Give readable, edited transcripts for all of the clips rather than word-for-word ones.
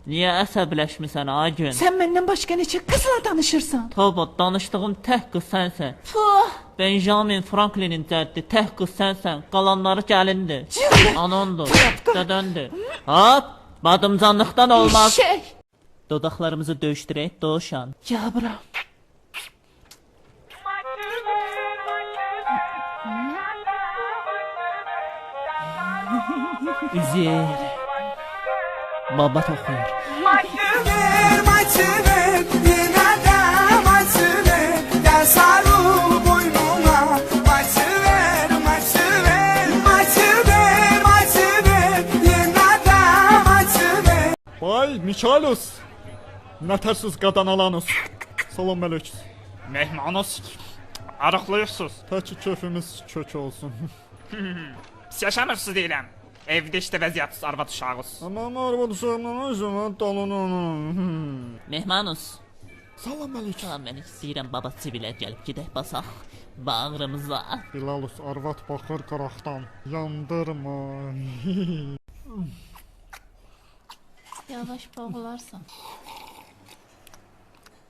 Niyə əsəbləşmisən ay gün? Sən məndən başqa neçə qızla danışırsan? Tobot, danışdığım tək qız sənsən. Puh! Benjamin Franklin'in cəddi tək qız sənsən. Qalanları gəlindir. Anondur, dədəndir. Hop, badımcanlıqdan olmaz. Şey! Dodaqlarımızı döyüşdürək, doğuşan. Ya bura. Üzür. Baba toxuyur. Maçı ver, yine de maçı ver. Gel sarıl boynuma. Maçı ver, maçı ver. Maçı ver, maçı ver. Yine de maçı ver. Vay Michalos. Nətərsiz qadan alanız. Salam əleykum. Mehmanız arıqlayırsınız. Təki keyfimiz kök olsun. Siz yaşamırsınız deyiləm. Evdə işte vəziyyətsiz arvad uşağız. Aman arvad uşağımdan dalını. Mehmanus. Salam əleykum. Salam, mən istəyirəm baba sivilə gəlib gedək basaq bağrımıza. Bilalus arvad baxır qıraqdan. Yandırma. Yavaş boğularsan.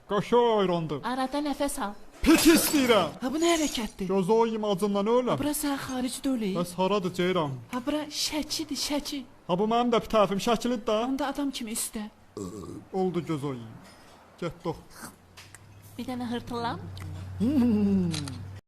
Qaşa ayrandı. Arada nəfəs al. Pek istəyirəm. Ha bu nə hərəkətdir? Göz oyum acından öləm. Bura sən xaricdə öləyik. Bəs haradır ceyran? Ha bura şəkidir, şəki. Ha bu mənim də bir tərəfim şəkilidir də. Onda adam kimi üstə. Oldu göz oyum. Getdik. Bir dənə hırtılan.